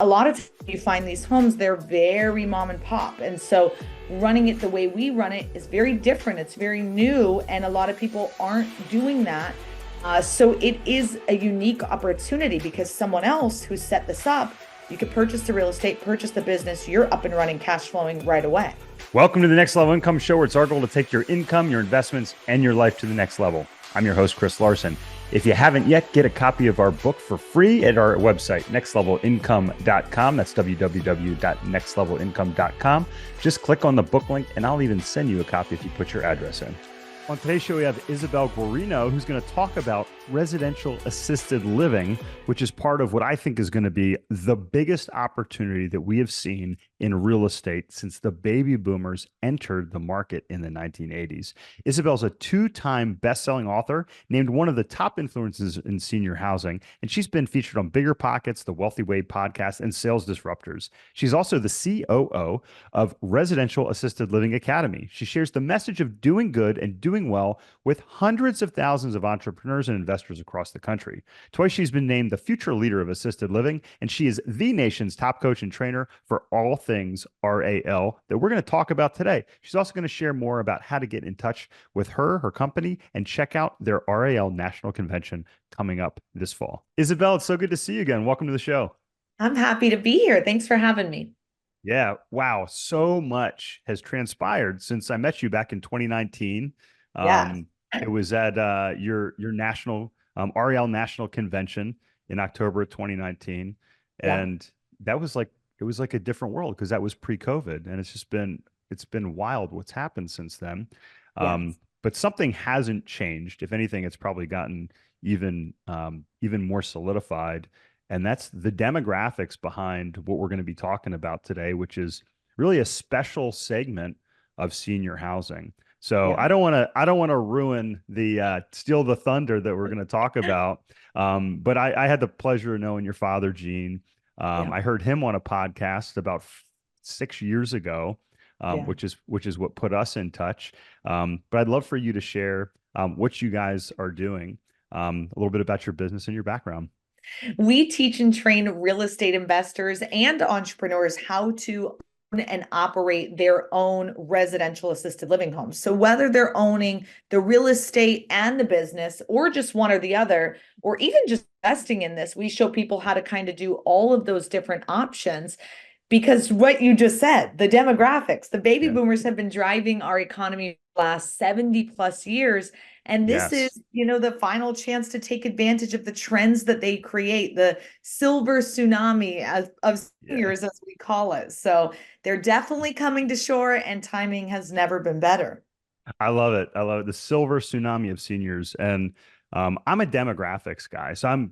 a lot of times you find these homes, they're very mom and pop. And so running it the way we run it is very different. It's very new. And a lot of people aren't doing that. So it is a unique opportunity because someone else who set this up, you could purchase the real estate, purchase the business, you're up and running, cash flowing right away. Welcome to the Next Level Income Show, where it's our goal to take your income, your investments, and your life to the next level. I'm your host, Chris Larson. If you haven't yet, get a copy of our book for free at our website, nextlevelincome.com. That's www.nextlevelincome.com. Just click on the book link, and I'll even send you a copy if you put your address in. On today's show, we have Isabelle Guarino, who's going to talk about residential assisted living, which is part of what I think is going to be the biggest opportunity that we have seen in real estate since the baby boomers entered the market in the 1980s. Isabelle's a two-time best-selling author, named one of the top influences in senior housing, and she's been featured on Bigger Pockets, the Wealthy Way podcast, and Sales Disruptors. She's also the COO of Residential Assisted Living Academy. She shares the message of doing good and doing well with hundreds of thousands of entrepreneurs and investors across the country. Twice she's been named the future leader of assisted living, and she is the nation's top coach and trainer for all things RAL that we're going to talk about today. She's also going to share more about how to get in touch with her company, and check out their RAL National Convention coming up this fall. Isabelle, it's so good to see you again. Welcome to the show. I'm happy to be here. Thanks for having me. Yeah, wow. So much has transpired since I met you back in 2019. Yeah. It was at your national REL National Convention in October of 2019, Yeah. and that was like it was like a different world because that was pre-COVID, and it's been wild what's happened since then. Yes. But something hasn't changed. If anything, it's probably gotten even more solidified, and that's the demographics behind what we're going to be talking about today, which is really a special segment of senior housing. So Yeah. I don't want to ruin the steal the thunder that we're going to talk about. But I had the pleasure of knowing your father, Gene. Yeah. I heard him on a podcast about 6 years ago, Yeah. which is what put us in touch. But I'd love for you to share what you guys are doing, a little bit about your business and your background. We teach and train real estate investors and entrepreneurs how to own and operate their own residential assisted living homes. So whether they're owning the real estate and the business, or just one or the other, or even just investing in this, we show people how to kind of do all of those different options. Because what you just said, the demographics, the baby Yeah. boomers have been driving our economy the last 70 plus years. And this is, Yes. the final chance to take advantage of the trends that they create, the silver tsunami of Yeah. seniors, as we call it. So they're definitely coming to shore, and timing has never been better. I love it. I love it. The silver tsunami of seniors. And I'm a demographics guy. So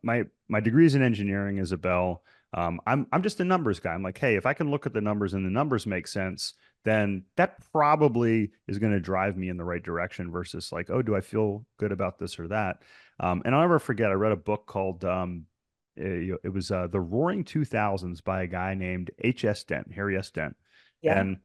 my degree is in engineering, Isabel. I'm just a numbers guy. I'm like, hey, if I can look at the numbers and the numbers make sense, then that probably is going to drive me in the right direction versus like, oh, do I feel good about this or that? And I'll never forget, I read a book called it was The Roaring 2000s by a guy named H.S. Dent, Harry S. Dent. Yeah. And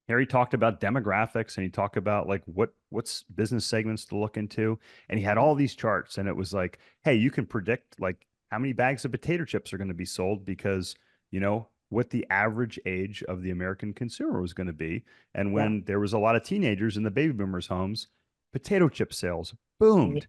Harry talked about demographics, and he talked about like what's business segments to look into. And he had all these charts, and it was like, hey, you can predict like how many bags of potato chips are going to be sold because you know what the average age of the American consumer was going to be. And Yeah. when there was a lot of teenagers in the baby boomers' homes, potato chip sales boomed.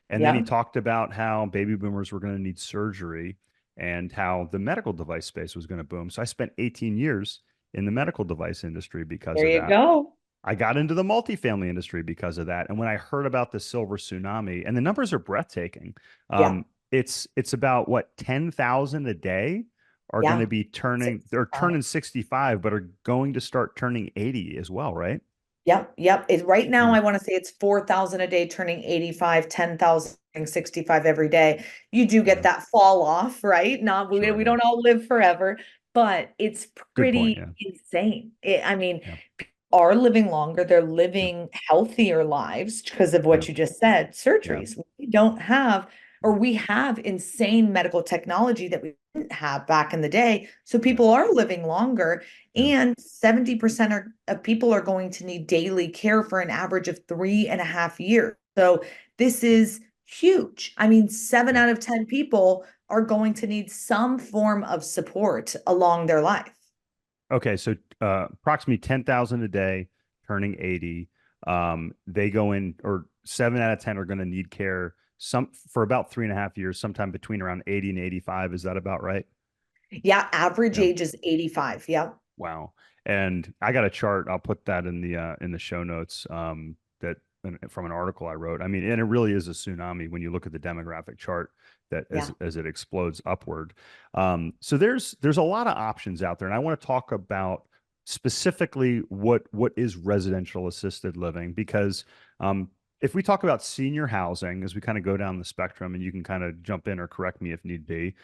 And then he Yeah. talked about how baby boomers were going to need surgery and how the medical device space was going to boom. So I spent 18 years in the medical device industry because There of you that. go. I got into the multifamily industry because of that. And when I heard about the silver tsunami, and the numbers are breathtaking, Yeah. it's about what 10,000 a day are going Yeah. to be turning. They're 65. turning 65, but are going to start turning 80 as well, right? Yep, yep. Right now, Mm, I want to say it's 4,000 a day, turning 85, 10,000, 65 every day. You do get yeah, that fall off, right? Not sure. we Yeah. don't all live forever, but it's Good point. pretty Yeah. insane. I mean, Yeah. people are living longer, they're Yeah. living healthier lives because of Yeah. what you just said, Yeah. surgeries. We don't have, or we have insane medical technology that we didn't have back in the day. So Yeah. people are living longer, Yeah. and 70% of people are going to need daily care for an average of 3.5 years. So this is huge. I mean, seven Yeah. out of 10 people are going to need some form of support along their life. Okay, so approximately 10,000 a day, turning 80. They go in, or 7 out of 10 are going to need care some for about 3.5 years, sometime between around 80 and 85. Is that about right? Yeah, average Yeah. age is 85. Yeah. Wow. And I got a chart. I'll put that in the show notes. That from an article I wrote. I mean, and it really is a tsunami when you look at the demographic chart that Yeah. as it explodes upward. So there's a lot of options out there, and I want to talk about specifically what is residential assisted living because um, if we talk about senior housing as we kind of go down the spectrum, and you can kind of jump in or correct me if need be,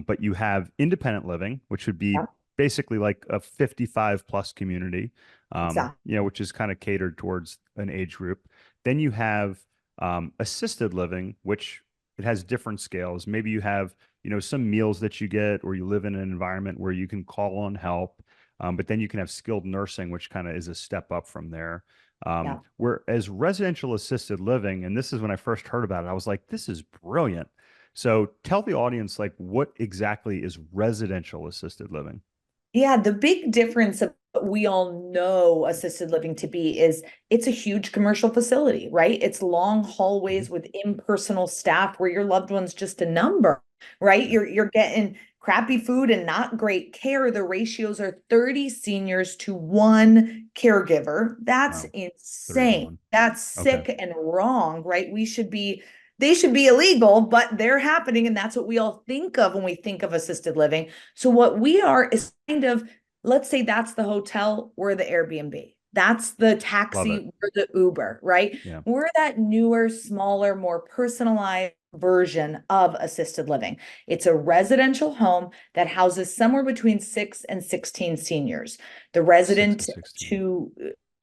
but you have independent living, which would be Yeah. basically like a 55 plus community, Exactly. which is kind of catered towards an age group. Then you have assisted living, which it has different scales. Maybe you have, some meals that you get, or you live in an environment where you can call on help. But then you can have skilled nursing, which kind of is a step up from there. Yeah. Whereas residential assisted living, and this is when I first heard about it, I was like, this is brilliant. So tell the audience, like, what exactly is residential assisted living? Yeah, the big difference of what we all know assisted living to be is it's a huge commercial facility, right? It's long Mhm. hallways with impersonal staff where your loved one's just a number, right? Yeah. You're getting crappy food and not great care. The ratios are 30 seniors to one caregiver. That's Wow. 30 to insane. 1. That's Okay. sick and wrong, right? They should be illegal, but they're happening. And that's what we all think of when we think of assisted living. So what we are is kind of, let's say that's the hotel, we're the Airbnb. That's the Love it. taxi, we're the Uber, right? Yeah. We're that newer, smaller, more personalized version of assisted living. It's a residential home that houses somewhere between 6 and 16 seniors. The 6 and resident 16. to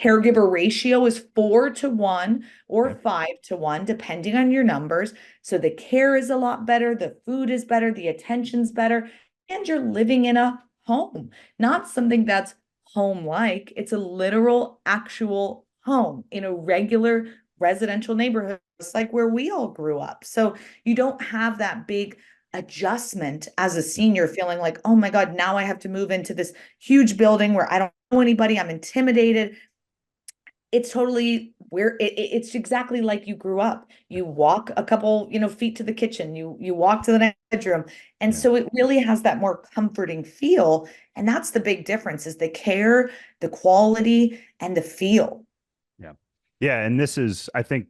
caregiver ratio is 4 to 1 or Okay. 5 to 1, depending on your numbers. So the care is a lot better, the food is better, the attention's better, and you're living in a home, not something that's home like. It's a literal, actual home in a regular residential neighborhood, just like where we all grew up. So you don't have that big adjustment as a senior feeling like, oh my God, now I have to move into this huge building where I don't know anybody, I'm intimidated. It's totally where it's exactly like you grew up. You walk a couple, feet to the kitchen, you walk to the next bedroom. And Yeah. so it really has that more comforting feel. And that's the big difference is the care, the quality, and the feel. Yeah. Yeah. And this is, I think,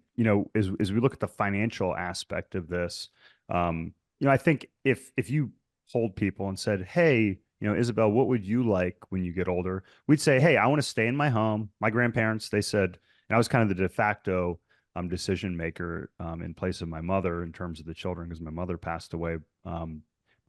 as we look at the financial aspect of this, I think if you polled people and said, hey, Isabel, what would you like when you get older? We'd say, Yeah, hey, I want to stay in my home. My grandparents, they said, and I was kind of the de facto decision maker in place of my mother in terms of the children, because my mother passed away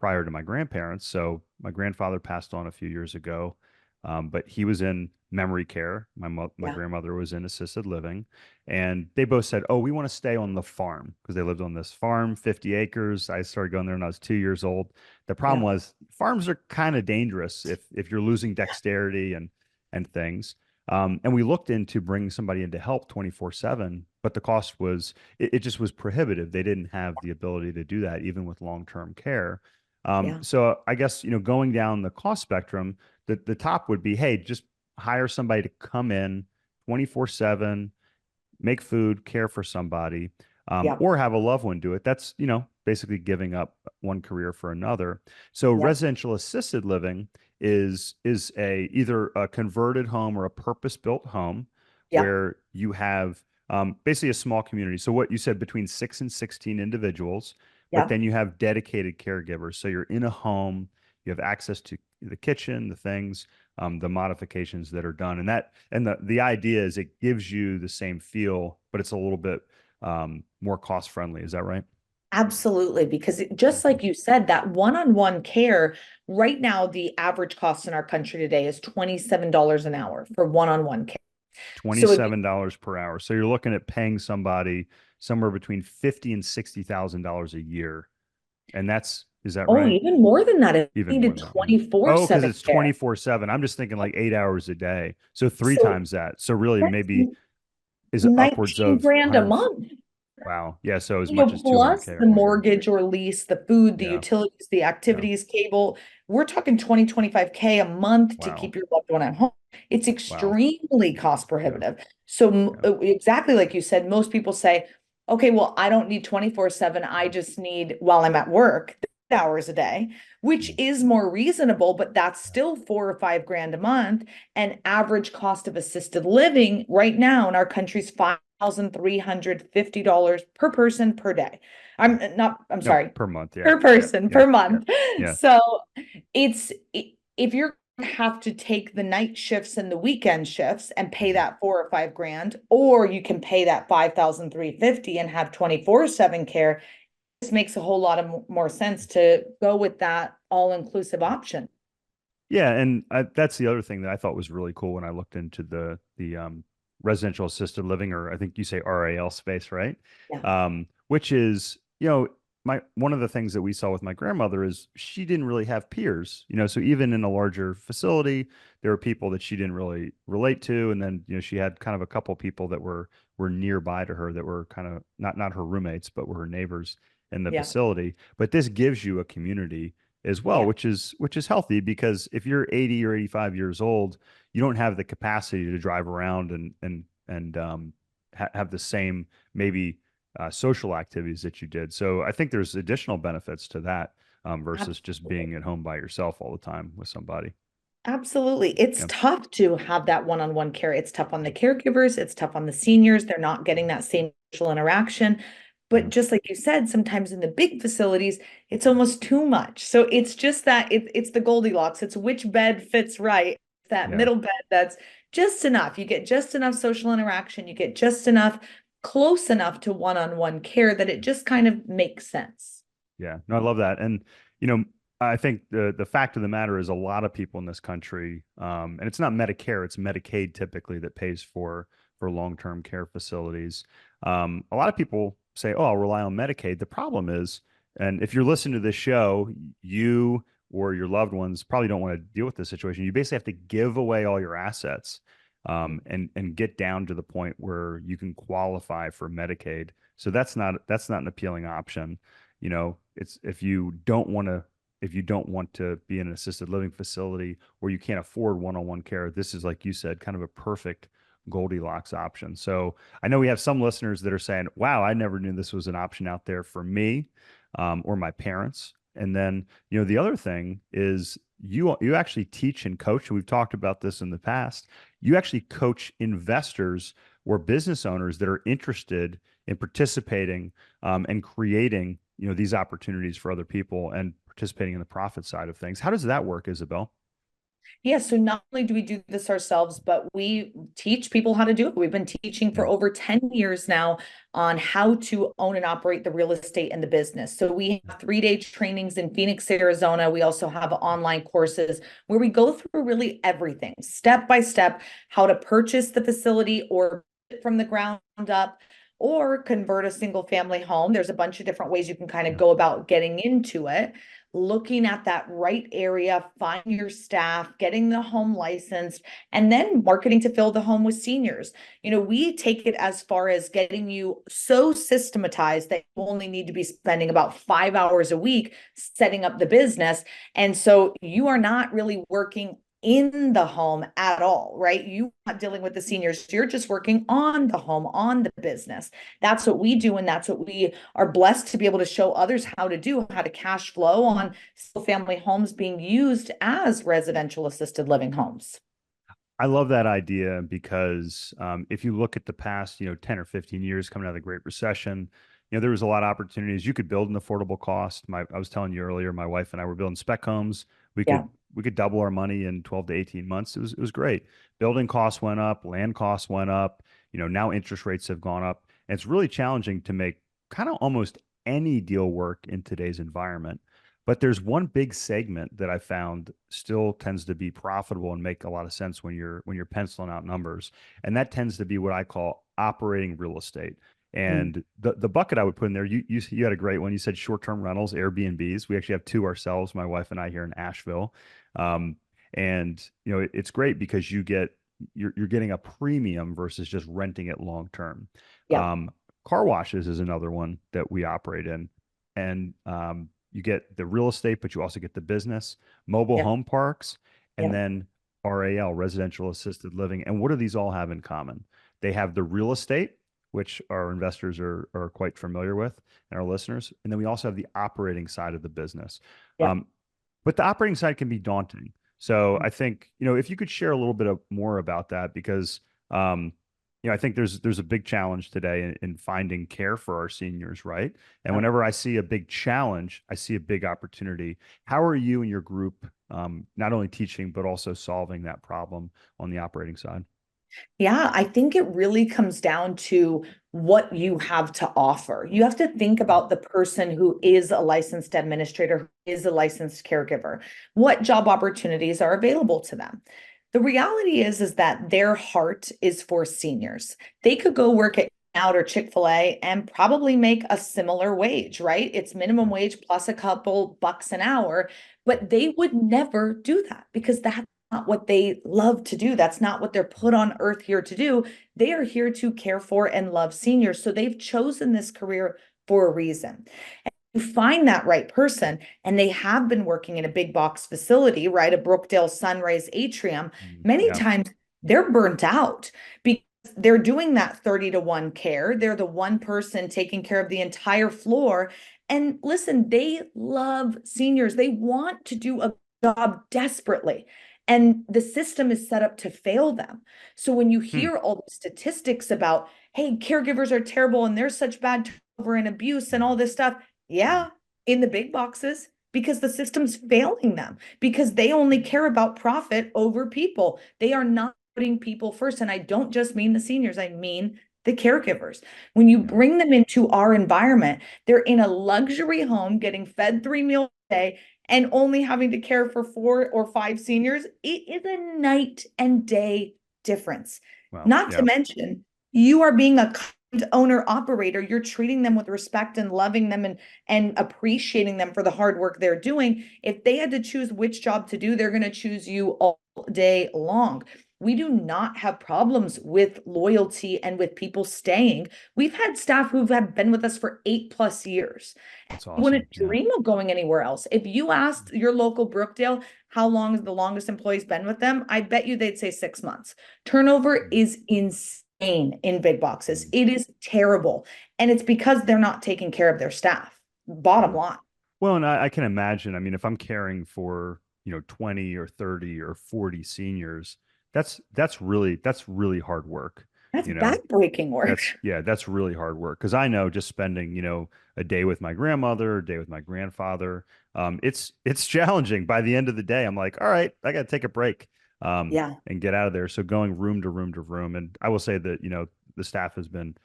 prior to my grandparents. So my grandfather passed on a few years ago. But he was in memory care. My yeah, grandmother was in assisted living, and they both said, "Oh, we want to stay on the farm," because they lived on this farm, 50 acres. I started going there when I was 2 years old. The problem yeah, was farms are kind of dangerous if you're losing dexterity and things. And we looked into bringing somebody in to help 24/7, but the cost was it just was prohibitive. They didn't have the ability to do that even with long-term care. yeah, So I guess going down the cost spectrum, the top would be, hey, just hire somebody to come in 24/7, make food, care for somebody, yeah, or have a loved one do it. That's, basically giving up one career for another. So yeah, residential assisted living is a either a converted home or a purpose-built home yeah, where you have basically a small community. So what you said, between 6 and 16 individuals, but yeah. then you have dedicated caregivers. So you're in a home, you have access to the kitchen, the things, the modifications that are done, and the idea is it gives you the same feel, but it's a little bit more cost friendly. Is that right? Absolutely. Because just like you said, that one-on-one care, right now, the average cost in our country today is $27 an hour for one-on-one care. So if $27 per hour. So you're looking at paying somebody somewhere between 50 and $60,000 a year, and is that Oh, right? even more than that, if Even you more needed than that. Yeah. Oh, because 24/7 it's care. 24/7. I'm just thinking like 8 hours a day. So three So times that. So really that's maybe is upwards 19 of grand a 100. month. Wow. Yeah. So as much as Plus 200K the or more. mortgage or lease, the food, the Yeah. utilities, the Yeah. activities, cable, we're talking 20, 25K a month to Wow. keep your loved one at home. It's Wow. extremely cost Yeah. prohibitive. So Yeah. exactly like you said, most people say, okay, well, I don't need 24/7. I just need while I'm at work, 8 hours a day, which Mm. is more reasonable, but that's still 4 or 5 grand a month. And average cost of assisted living right now in our country's $5,350 per person per day. I'm No, sorry, per month. Yeah. per Yeah. person Yeah. per Yeah. month. Yeah. So if you're have to take the night shifts and the weekend shifts and pay Mhm. that 4 or 5 grand, or you can pay that 5,350 and have 24/7 care. This makes a whole lot of more sense to go with that all-inclusive option. Yeah, and that's the other thing that I thought was really cool when I looked into the residential assisted living, or I think you say RAL space, right? Yeah. Which is, my one of the things that we saw with my grandmother is she didn't really have peers, so even in a larger facility, there were people that she didn't really relate to, and then she had kind of a couple people that were nearby to her that were kind of not her roommates, but were her neighbors in the Yeah. facility. But this gives you a community as well, Yeah. which is healthy because if you're 80 or 85 years old, you don't have the capacity to drive around and have the same maybe social activities that you did. So I think there's additional benefits to that versus just Absolutely. being at home by yourself all the time with somebody. Absolutely. It's Yeah. tough to have that one-on-one care. It's tough on the caregivers, it's tough on the seniors. They're not getting that same social interaction. But Yeah. just like you said, sometimes in the big facilities, it's almost too much. So it's just that it's the Goldilocks. It's which bed fits right. That Yeah. middle bed that's just enough. You get just enough social interaction. You get just enough, close enough to one-on-one care that it just kind of makes sense. Yeah, no, I love that. And, you know, I think the fact of the matter is a lot of people in this country, and it's not Medicare, it's Medicaid typically that pays for long-term care facilities. A lot of people say, "Oh, I'll rely on Medicaid." The problem is, and if you're listening to this show, you or your loved ones probably don't want to deal with this situation. You basically have to give away all your assets, and get down to the point where you can qualify for Medicaid. So that's not an appealing option. It's if you don't want to be in an assisted living facility where you can't afford one-on-one care, this is, like you said, kind of a perfect Goldilocks option. So I know we have some listeners that are saying, wow, I never knew this was an option out there for me, or my parents. And then, the other thing is you actually teach and coach, and we've talked about this in the past. You actually coach investors or business owners that are interested in participating, and creating, these opportunities for other people and participating in the profit side of things. How does that work, Isabel? Yeah, so not only do we do this ourselves, but we teach people how to do it. We've been teaching Yeah. for over 10 years now on how to own and operate the real estate and the business. So we have 3-day trainings in Phoenix, Arizona. We also have online courses where we go through really everything, step by step, how to purchase the facility or from the ground up or convert a single family home. There's a bunch of different ways you can kind of Yeah. go about getting into it, looking at that right area, find your staff, getting the home licensed, and then marketing to fill the home with seniors. We take it as far as getting you so systematized that you only need to be spending about 5 hours a week setting up the business. And so you are not really working in the home at all, right? You're not dealing with the seniors. You're just working on the home, on the business. That's what we do. And that's what we are blessed to be able to show others how to do, how to cash flow on single family homes being used as residential assisted living homes. I love that idea because, if you look at the past, 10 or 15 years coming out of the Great Recession, there was a lot of opportunities. You could build an affordable cost. I was telling you earlier, my wife and I were building spec homes. We Yeah. could we could double our money in 12 to 18 months. It was great. Building costs went up, land costs went up. Now interest rates have gone up. And it's really challenging to make kind of almost any deal work in today's environment. But there's one big segment that I found still tends to be profitable and make a lot of sense when you're penciling out numbers, and that tends to be what I call operating real estate. Mm. And the bucket I would put in there, you had a great one. You said short-term rentals, Airbnbs. We actually have two ourselves, my wife and I, here in Asheville. Um, and it's great because you're getting a premium versus just renting it long term. Yeah. Car washes is another one that we operate in. And you get the real estate, but you also get the business, mobile Yep. home parks, and Yep. then RAL, residential assisted living. And what do these all have in common? They have the real estate, which our investors are quite familiar with, and our listeners. And then we also have the operating side of the business. Yep. Um, but the operating side can be daunting. So I think, if you could share a little bit more about that, because um, I think there's a big challenge today in finding care for our seniors, right? And Yep. whenever I see a big challenge, I see a big opportunity. How are you and your group not only teaching but also solving that problem on the operating side? Yeah, I think it really comes down to what you have to offer. You have to think about the person who is a licensed administrator, who is a licensed caregiver. What job opportunities are available to them? The reality is that their heart is for seniors. They could go work at out or Chick-fil-A and probably make a similar wage, right? It's minimum Yeah. wage plus a couple bucks an hour, but they would never do that because that's not what they love to do. That's not what they're put on earth here to do. They are here to care for and love seniors. So they've chosen this career for a reason. And you find that right person, and they have been working in a big box facility, right? A Brookdale Sunrise Atrium. Many Yeah. times they're burnt out because they're doing that 30-to-1 care. They're the one person taking care of the entire floor. And listen, they love seniors. They want to do a job desperately. And the system is set up to fail them. So when you Hmm. hear all the statistics about, hey, caregivers are terrible and there's such bad turnover and abuse and all this stuff, Hmm. yeah, in the big boxes, because the system's failing them, because they only care about profit over people. They are not putting people first. And I don't just mean the seniors, I mean the caregivers. When you Yeah. bring them into our environment, they're in a luxury home getting fed 3 meals a day and only having to care for 4 or 5 seniors. It is a night and day difference. Well, Not to yeah. mention, you are being a kind owner operator. You're treating them with respect and loving them and appreciating them for the hard work they're doing. If they had to choose which job to do, they're going to choose you all day long. We do not have problems with loyalty and with people staying. We've had staff who've been with us for 8+ years. That's You awesome. wouldn't Yeah. dream of going anywhere else. If you asked your local Brookdale how long is the longest employee's been with them, I bet you they'd say 6 months. Turnover is insane in big boxes. Mhm. It is terrible. And it's because they're not taking care of their staff. Bottom Yeah. line. Well, and I can imagine, I mean, if I'm caring for, 20 or 30 or 40 seniors, that's really hard work, That's you know. backbreaking work. That's really hard work. Because I know just spending, a day with my grandmother, a day with my grandfather, it's challenging. By the end of the day, I'm like, all right, I got to take a break, Yeah, and get out of there. So going room to room to room, and I will say that, the staff has been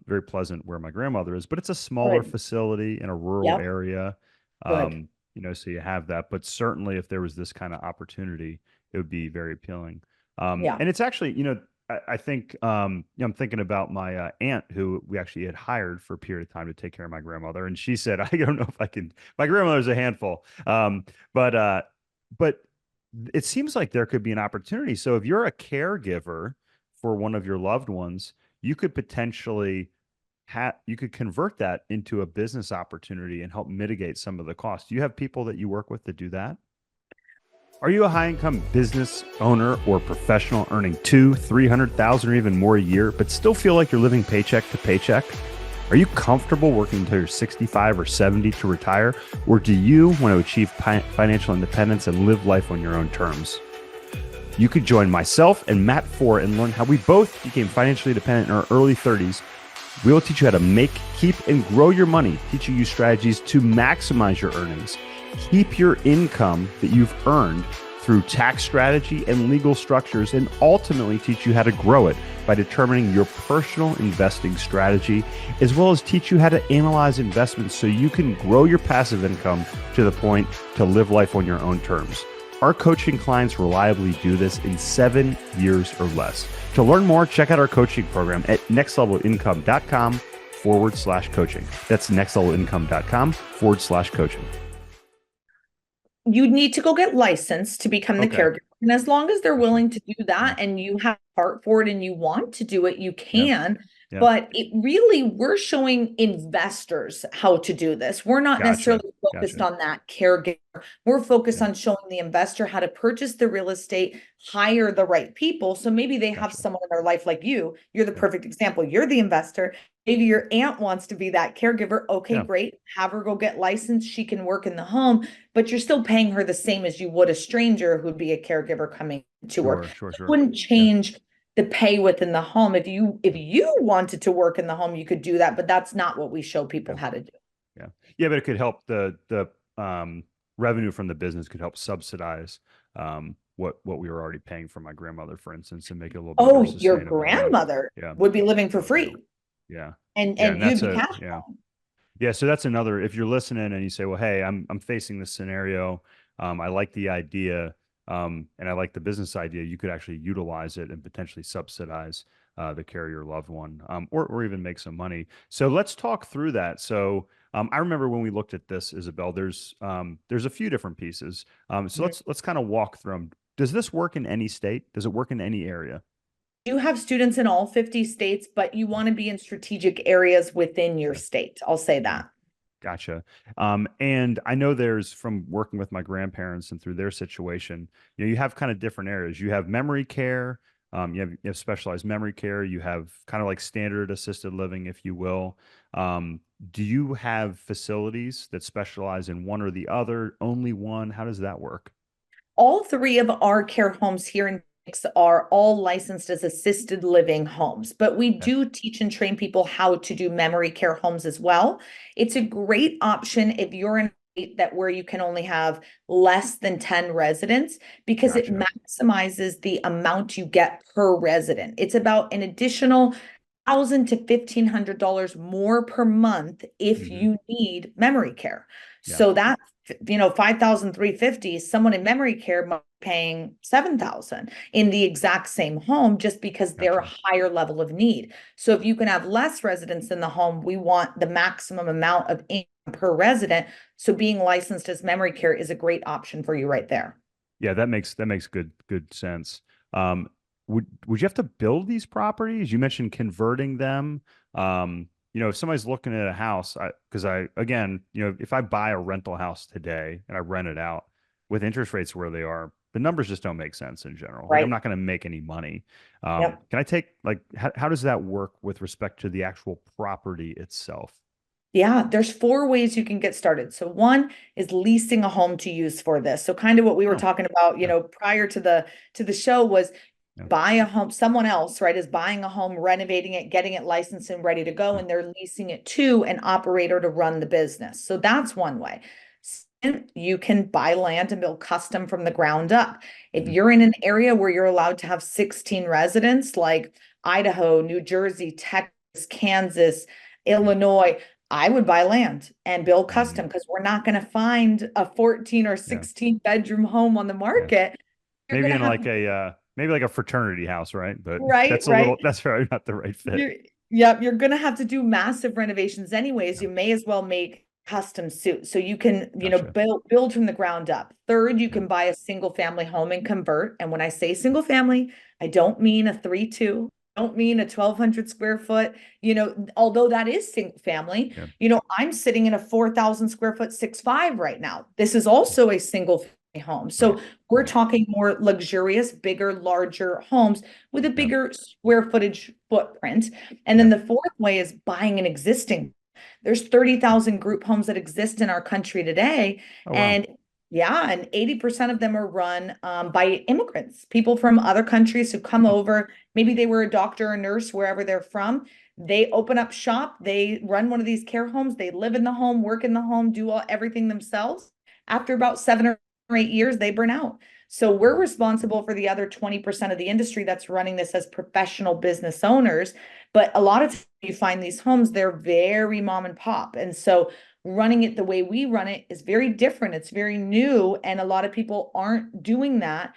very pleasant where my grandmother is, but it's a smaller good. facility in a rural Yep, area. good. So you have that. But certainly, if there was this kind of opportunity, it would be very appealing. Yeah. And it's actually, I think, I'm thinking about my aunt who we actually had hired for a period of time to take care of my grandmother, and she said, "I don't know if I can." My grandmother's a handful, but but it seems like there could be an opportunity. So if you're a caregiver for one of your loved ones, you could potentially you could convert that into a business opportunity and help mitigate some of the costs. Do you have people that you work with that do that? Are you a high income business owner or professional earning 300,000 or even more a year, but still feel like you're living paycheck to paycheck? Are you comfortable working until you're 65 or 70 to retire? Or do you want to achieve financial independence and live life on your own terms? You could join myself and Matt Four and learn how we both became financially independent in our early 30s. We will teach you how to make, keep, and grow your money, teaching you strategies to maximize your earnings, keep your income that you've earned through tax strategy and legal structures, and ultimately teach you how to grow it by determining your personal investing strategy, as well as teach you how to analyze investments so you can grow your passive income to the point to live life on your own terms. Our coaching clients reliably do this in 7 years or less. To learn more, check out our coaching program at nextlevelincome.com/coaching. That's nextlevelincome.com/coaching. You need to go get licensed to become the Okay. caregiver. And as long as they're Gotcha. willing to do that and you have heart for it and you want to do it, you Yep. can. Yeah. But it really, we're showing investors how to do this. We're not Gotcha. necessarily focused Gotcha. on that caregiver. We're focused Yeah. on showing the investor how to purchase the real estate, hire the right people. So maybe they have Gotcha. someone in their life like you. You're the Yeah. perfect example. You're the investor. Maybe your aunt wants to be that caregiver. Okay, Yeah. great. Have her go get licensed. She can work in the home, but you're still paying her the same as you would a stranger who'd be a caregiver coming to work. Sure. Sure. It Sure. wouldn't Yeah. change the pay within the home. If you wanted to work in the home, you could do that, but that's not what we show people Yeah. how to do. Yeah. Yeah. But it could help the revenue from the business could help subsidize what we were already paying for my grandmother, for instance, and make it a little bit more Oh, your sustainable. Yeah. grandmother Yeah. would be living for Yeah. free Yeah. and Yeah. And you'd that's be a cash yeah. flowing. Yeah, so that's another. If you're listening and you say, "Well, hey, I'm facing this scenario. I like the idea, and I like the business idea," you could actually utilize it and potentially subsidize the care of your loved one, or even make some money. So let's talk through that. So I remember when we looked at this, Isabel. There's a few different pieces. So Mhm. let's kind of walk through them. Does this work in any state? Does it work in any area? You have students in all 50 states, but you want to be in strategic areas within your Okay. state. I'll say Okay. that. Gotcha. And I know there's from working with my grandparents and through their situation, you have kind of different areas. You have memory care, you have specialized memory care, you have kind of like standard assisted living, if you will. Do you have facilities that specialize in one or the other, only one? How does that work? All three of our care homes here in Phoenix are all licensed as assisted living homes, but we Okay. do teach and train people how to do memory care homes as well. It's a great option if you're in a state that where you can only have less than 10 residents because it Gotcha. maximizes the amount you get per resident. It's about an additional $1,000 to $1,500 more per month if Hmm. you need memory care. Yeah. So that 5,350, someone in memory care might be paying 7,000 in the exact same home just because they're a Gotcha. higher level of need. So if you can have less residents in the home, we want the maximum amount of income per resident. So being licensed as memory care is a great option for you right there. Yeah, that makes good sense. Um, would you have to build these properties? You mentioned converting them. If somebody's looking at a house, because I again, if I buy a rental house today and I rent it out with interest rates where they are, the numbers just don't make sense in general. Like I'm Right. not going to make any money. Yep. Can I take like how does that work with respect to the actual property itself? Yeah, there's four ways you can get started. So one is leasing a home to use for this. So kind of what we were Oh, talking about, yeah, prior to the show was yeah, buy a home, someone else, right, is buying a home, renovating it, getting it licensed and ready to go, yeah, and they're leasing it to an operator to run the business. So that's one way. Second, you can buy land and build custom from the ground up. If mhm, you're in an area where you're allowed to have 16 residents, like Idaho, New Jersey, Texas, Kansas, yeah, Illinois, I would buy land and build mhm, custom because we're not going to find a 14 or yeah, 16 bedroom home on the yeah. market. You're Maybe going to in have like a maybe like a fraternity house, right? But right, right. that's probably not the right fit. You're, yep, you're going to have to do massive renovations anyways. Yeah, You may as well make custom suits so you can, gotcha. build from the ground up. Third, you Yeah, can buy a single family home and convert. And when I say single family, I don't mean a 3-2. I don't mean a 1,200 square foot, although that is single family. yeah, I'm sitting in a 4,000 square foot 6.5 right now. This is also a single family home. right, So we're right. talking more luxurious, bigger, larger homes with a Yeah, bigger square footage footprint. And then yeah. the fourth way is buying an existing. There's 30,000 group homes that exist in our country today. Oh wow. And yeah, and 80% of them are run by immigrants, people from other countries who come Hmm, over. Maybe they were a doctor or nurse wherever they're from. They open up shop, they run one of these care homes, they live in the home, work in the home, do everything themselves. After about 7 or 8 years, they burn out. So we're responsible for the other 20% of the industry that's running this as professional business owners. But a lot of times you find these homes, they're very mom and pop. And so running it the way we run it is very different. It's very new. And a lot of people aren't doing that.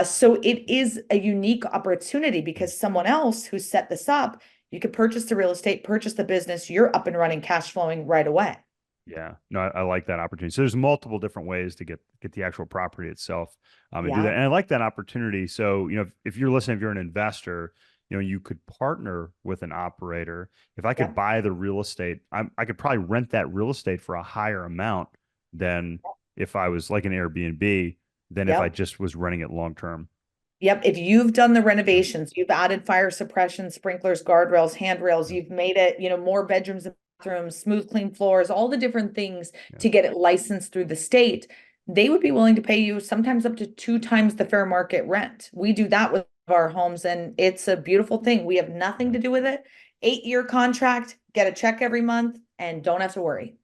So it is a unique opportunity because someone else who set this up, you could purchase the real estate, purchase the business, you're up and running, cash flowing right away. yeah. No, I like that opportunity. So there's multiple different ways to get the actual property itself and do that. Yeah. And I like that opportunity. So if you're listening, if you're an investor, you could partner with an operator. If I could Yep. buy the real estate, I could probably rent that real estate for a higher amount than if I was like an Airbnb, than if I Yep. just was renting it long term. Yep. If you've done the Yeah, renovations, you've added fire suppression, sprinklers, guardrails, handrails, yeah, you've made it, more bedrooms and bathrooms, smooth, clean floors, all the different things yeah, to get it licensed through the state, they would be willing to pay you sometimes up to 2 times the fair market rent. We do that with our homes, and it's a beautiful thing. We have nothing yeah. to do with it. 8-year contract, get a check every month, and don't have to worry.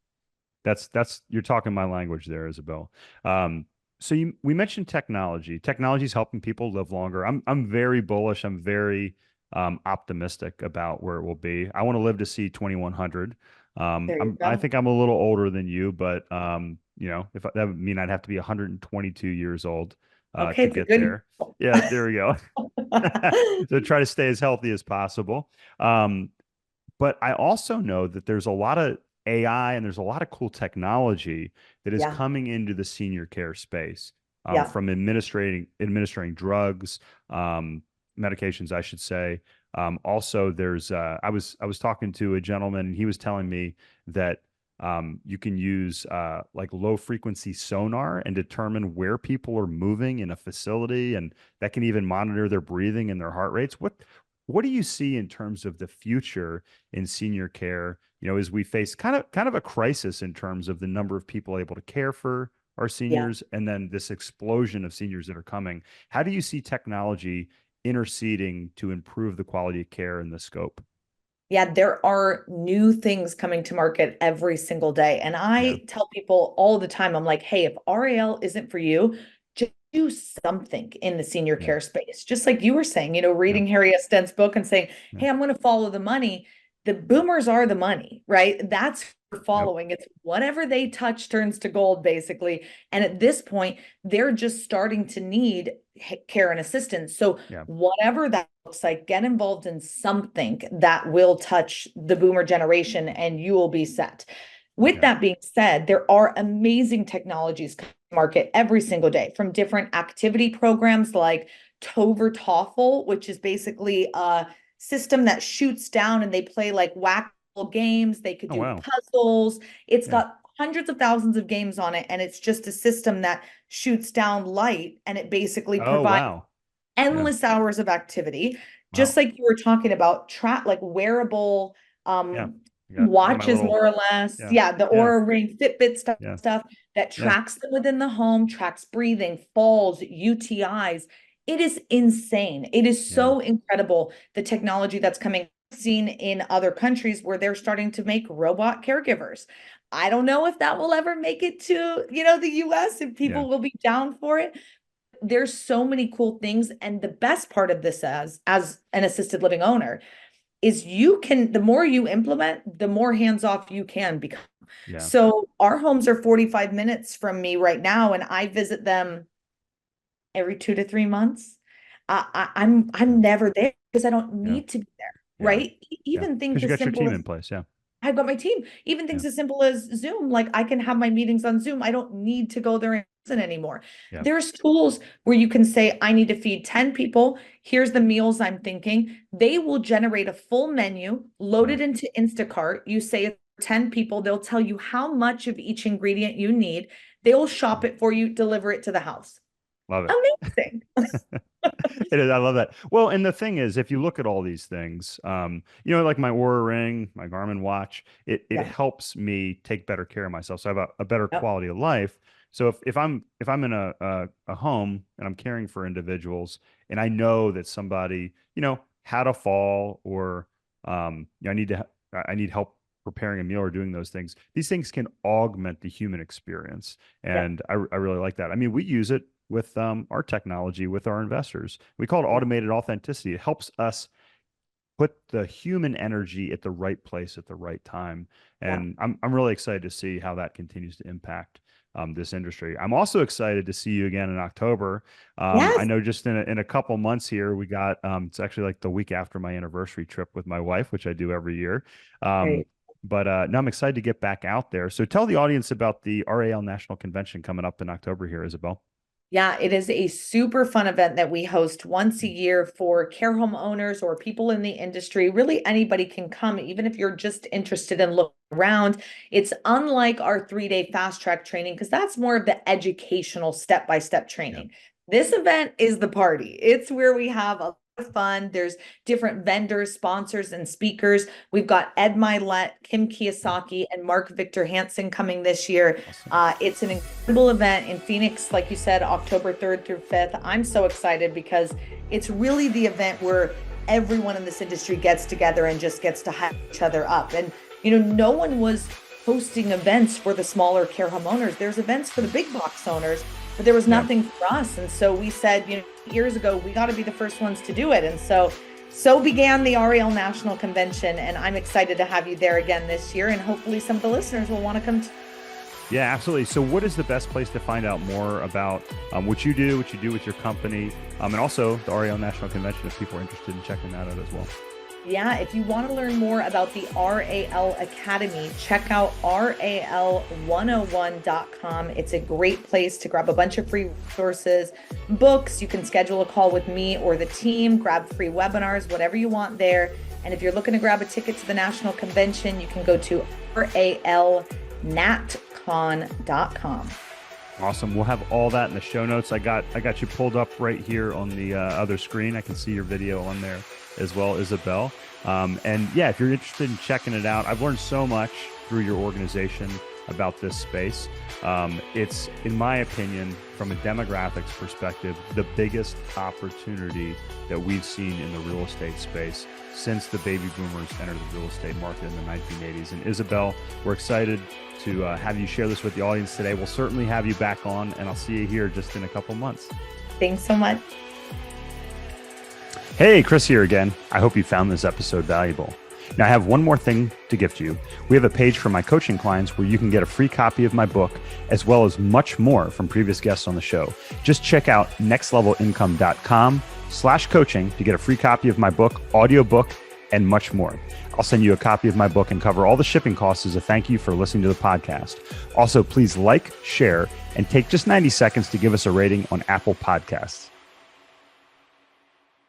That's you're talking my language there, Isabel. Um, so we mentioned technology. Technology is helping people live longer. I'm very bullish. I'm very optimistic about where it will be. I want to live to see 2100. There you I go. think I'm a little older than you, but if that would mean I'd have to be 122 years old Okay, to it's a get good. there. Yeah, there we go. So try to stay as healthy as possible. Um, but I also know that there's a lot of AI and there's a lot of cool technology that is Yeah, coming into the senior care space, yeah, from administering drugs, medications, I should say. Also, there's I was talking to a gentleman, and he was telling me that you can use like low frequency sonar and determine where people are moving in a facility, and that can even monitor their breathing and their heart rates. What do you see in terms of the future in senior care, as we face kind of a crisis in terms of the number of people able to care for our yeah. seniors, and then this explosion of seniors that are coming? How do you see technology interceding to improve the quality of care and the scope? Yeah, there are new things coming to market every single day. And Yeah, I tell people all the time, I'm like, hey, if RAL isn't for you, just do something in the senior yeah, care space. Just like you were saying, yeah, reading Harry S. Dent's book and saying, yeah, hey, I'm going to follow the money. The boomers are the money, right? That's who we're yep, following. It's whatever they touch turns to gold, basically. And at this point, they're just starting to need care and assistance. So yeah, whatever that looks like, get involved in something that will touch the boomer generation and you will be set. With yeah. that being said, there are amazing technologies coming to market every single day, from different activity programs like Tover Toffle, which is basically a system that shoots down and they play like whackable games. They could Oh do wow. puzzles. It's Yeah. got hundreds of thousands of games on it, and it's just a system that shoots down light, and it basically Oh provides wow. Yeah. endless hours of activity, just Wow. like you were talking about, like wearable Yeah. um Got my watches, little. more or less. Yeah. Yeah, the Yeah. Aura Ring, Fitbit Yeah. stuff that Yeah. tracks them within the home, tracks breathing, falls, UTIs. It is insane. It is Yeah. so incredible, the technology that's coming. Seen in other countries where they're starting to make robot caregivers. I don't know if that will ever make it to, the US, if Yeah. people will be down for it. There's so many cool things, and the best part of this, as an assisted living owner, is you can, the more you implement, the more hands off you can become. Yeah. So our homes are 45 minutes from me right now, and I visit them every 2 to 3 months. I'm Yeah. never there because I don't Yeah. need to be there, Yeah. right? Yeah. Even Because things you as got your simple team as, in place. Yeah. I've got my team. Even Yeah. things as simple as Zoom, like I can have my meetings on Zoom. I don't need to go there in person anymore. Yeah. There's tools where you can say, I need to feed 10 people. Here's the meals I'm thinking. They will generate a full menu, load Yeah. it into Instacart. You say it's 10 people, they'll tell you how much of each ingredient you need. They'll shop Yeah. it for you, deliver it to the house. Love it. Amazing. It is. I love that. Well, and the thing is, if you look at all these things, like my Aura ring, my Garmin watch, it Yeah. helps me take better care of myself. So I have a better Yep. quality of life. So if I'm in a home and I'm caring for individuals, and I know that somebody, had a fall, or I need help preparing a meal or doing those things. These things can augment the human experience, Yep. and I really like that. I mean, we use it with our technology with our investors. We call it Yeah. automated authenticity. It helps us put the human energy at the right place at the right time. Yeah. And I'm really excited to see how that continues to impact this industry. I'm also excited to see you again in October. I Yes. know just in a couple months here, we got it's actually like the week after my anniversary trip with my wife, which I do every year. Um, Great. but now I'm excited to get back out there. So tell the audience about the RAL National Convention coming up in October here, Isabel. Yeah, it is a super fun event that we host once a year for care home owners or people in the industry. Really, anybody can come, even if you're just interested in looking around. It's unlike our 3-day fast track training because that's more of the educational step-by-step training. This event is the party. It's where we have a lot of fun. There's different vendors, sponsors, and speakers. We've got Ed Milet, Kim Kiyosaki, and Mark Victor Hansen coming this year. Awesome. It's an incredible event in Phoenix, like you said, October 3rd through 5th. I'm so excited because it's really the event where everyone in this industry gets together and just gets to hype each other up. And, no one was hosting events for the smaller care home owners. There's events for the big box owners, but there was nothing for us. And so we said, years ago, we got to be the first ones to do it. And so began the RAL National Convention, and I'm excited to have you there again this year, and hopefully some of the listeners will want to come. Yeah, absolutely. So what is the best place to find out more about what you do with your company, and also the RAL National Convention if people are interested in checking that out as well? Yeah, if you want to learn more about the RAL Academy, check out ral101.com. It's a great place to grab a bunch of free resources, books. You can schedule a call with me or the team, grab free webinars, whatever you want there. And if you're looking to grab a ticket to the National Convention, you can go to ralnatcon.com. Awesome. We'll have all that in the show notes. I got you pulled up right here on the other screen. I can see your video on there as well, Isabelle. And yeah, if you're interested in checking it out, I've learned so much through your organization about this space. It's, in my opinion, from a demographics perspective, the biggest opportunity that we've seen in the real estate space since the baby boomers entered the real estate market in the 1980s. And Isabelle, we're excited to have you share this with the audience today. We'll certainly have you back on, and I'll see you here just in a couple months. Thanks so much. Hey, Chris here again. I hope you found this episode valuable. Now, I have one more thing to gift you. We have a page for my coaching clients where you can get a free copy of my book, as well as much more from previous guests on the show. Just check out nextlevelincome.com/coaching to get a free copy of my book, audiobook, and much more. I'll send you a copy of my book and cover all the shipping costs as a thank you for listening to the podcast. Also, please like, share, and take just 90 seconds to give us a rating on Apple Podcasts.